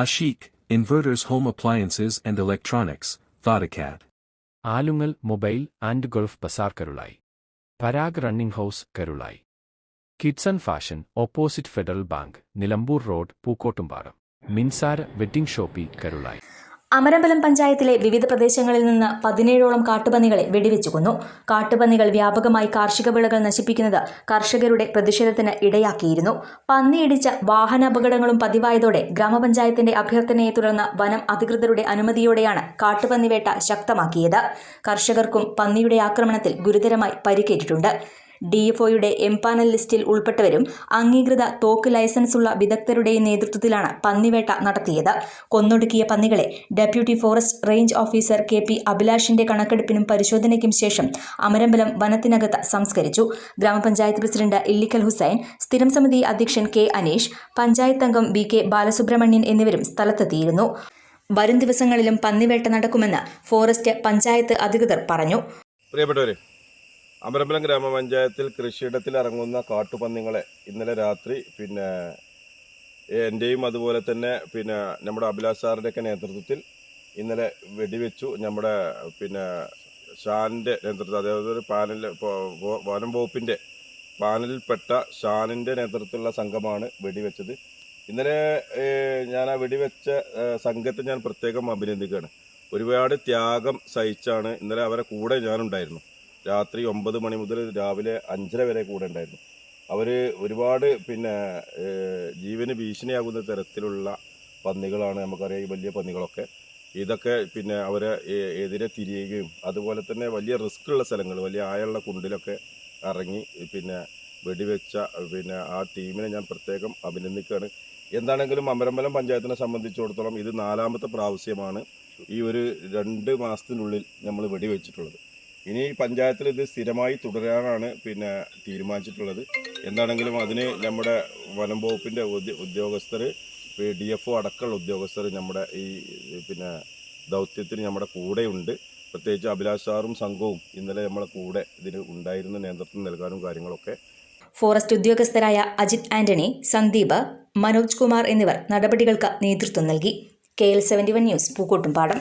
Ashik, Inverters Home Appliances and Electronics, Thoughtacat. Alungal mobile and Gulf Bazar Karulayi. Parag running house Karulayi. Kidson fashion opposite Federal Bank Nilambur road Pookkottumpadam. Minsara wedding shoppe Karulayi. Amarambalam പഞ്ചായത്തിലെ വിവിധ പ്രദേശങ്ങളിൽ നിന്ന് 17ഓളം കാട്ടുപന്നികളെ വെടിവെച്ചു കൊന്നു. കാട്ടുപന്നികൾ വ്യാപകമായി കാർഷിക വിളകൾ നശിപ്പിക്കുന്നത് കർഷകരുടെ പ്രതിഷേധത്തിന് ഇടയാക്കിയിരുന്നു. പന്നിയിടിച്ച വാഹനാപകടങ്ങളും പതിവായതോടെ ഗ്രാമപഞ്ചായത്തിന്റെ അഭ്യർത്ഥനയെ തുടർന്ന് വനം അധികൃതരുടെ അനുമതിയോടെയാണ് കാട്ടുപന്നിവേട്ട ശക്തമാക്കിയത്. കർഷകർക്കും പന്നിയുടെ ആക്രമണത്തിൽ ഗുരുതരമായി പരിക്കേറ്റിട്ടുണ്ട്. DFOയുടെ എംപാനൽ ലിസ്റ്റിൽ ഉൾപ്പെട്ടവരും അംഗീകൃത തോക്ക് ലൈസൻസുള്ള വിദഗ്ധരുടെയും നേതൃത്വത്തിലാണ് പന്നിവേട്ട നടത്തിയത്. കൊന്നൊടുക്കിയ പന്നികളെ deputy forest range officer KP അഭിലാഷിന്റെ കണക്കെടുപ്പിനും പരിശോധനയ്ക്കും ശേഷം അമരമ്പലം വനത്തിനകത്ത് സംസ്കരിച്ചു. ഗ്രാമപഞ്ചായത്ത് പ്രസിഡന്റ് ഇല്ലിക്കൽ ഹുസൈൻ, സ്ഥിരം സമിതി അധ്യക്ഷൻ K അനീഷ്, പഞ്ചായത്ത് അംഗം VK ബാലസുബ്രഹ്മണ്യൻ എന്നിവരും സ്ഥലത്തെത്തിയിരുന്നു. വരും ദിവസങ്ങളിലും പന്നിവേട്ട നടക്കുമെന്ന് ഫോറസ്റ്റ് പഞ്ചായത്ത് അധികൃതർ പറഞ്ഞു. പ്രിയപ്പെട്ടവരെ, അമരമ്പലം ഗ്രാമപഞ്ചായത്തിൽ കൃഷിയിടത്തിൽ ഇറങ്ങുന്ന കാട്ടുപന്നികളെ ഇന്നലെ രാത്രി എൻ്റെയും അതുപോലെ തന്നെ നമ്മുടെ അഭിലാഷ് സാറിൻ്റെയൊക്കെ നേതൃത്വത്തിൽ ഇന്നലെ വെടിവെച്ചു. നമ്മുടെ ഷാനിൻ്റെ നേതൃത്വം, അതായത് ഒരു പാനൽ, വനം വകുപ്പിൻ്റെ പാനലിൽപ്പെട്ട ഷാനിൻ്റെ നേതൃത്വത്തിലുള്ള സംഘമാണ് വെടിവെച്ചത്. ഇന്നലെ ഞാൻ ആ വെടിവെച്ച സംഘത്തെ ഞാൻ പ്രത്യേകം അഭിനന്ദിക്കുകയാണ്. ഒരുപാട് ത്യാഗം സഹിച്ചാണ് ഇന്നലെ അവരെ കൂടെ ഞാനുണ്ടായിരുന്നു. രാത്രി 9 മണി മുതൽ രാവിലെ 5:30 വരെ കൂടെ ഉണ്ടായിരുന്നു. അവർ ഒരുപാട് ജീവന് ഭീഷണിയാകുന്ന തരത്തിലുള്ള പന്നികളാണ്. നമുക്കറിയാം, ഈ വലിയ പന്നികളൊക്കെ ഇതൊക്കെ അവരെ എതിരെ തിരിയുകയും അതുപോലെ തന്നെ വലിയ റിസ്ക്കുള്ള സ്ഥലങ്ങൾ, വലിയ ആയുള്ള കുണ്ടിലൊക്കെ ഇറങ്ങി വെടിവെച്ച ആ ടീമിനെ ഞാൻ പ്രത്യേകം അഭിനന്ദിക്കുകയാണ്. എന്താണെങ്കിലും അമരമ്പലം പഞ്ചായത്തിനെ സംബന്ധിച്ചിടത്തോളം ഇത് 4ാമത്തെ പ്രാവശ്യമാണ് ഈ ഒരു 2 മാസത്തിനുള്ളിൽ നമ്മൾ വെടിവെച്ചിട്ടുള്ളത്. ഇനി പഞ്ചായത്തിൽ ഇത് സ്ഥിരമായി തുടരാനാണ് തീരുമാനിച്ചിട്ടുള്ളത്. എന്താണെങ്കിലും അതിന് നമ്മുടെ വനം വകുപ്പിൻ്റെ ഉദ്യോഗസ്ഥർ, DFO അടക്കമുള്ള ഉദ്യോഗസ്ഥർ നമ്മുടെ ഈ ദൗത്യത്തിന് നമ്മുടെ കൂടെയുണ്ട്. പ്രത്യേകിച്ച് അഭിലാഷ് സാറും സംഘവും ഇന്നലെ നമ്മളെ കൂടെ ഇതിന് ഉണ്ടായിരുന്ന നേതൃത്വം നൽകാനും കാര്യങ്ങളൊക്കെ. ഫോറസ്റ്റ് ഉദ്യോഗസ്ഥരായ അജിത് ആന്റണി, സന്ദീപ്, മനോജ് കുമാർ എന്നിവർ നടപടികൾക്ക് നേതൃത്വം നൽകി. KL71 news, Pookkottumpadam.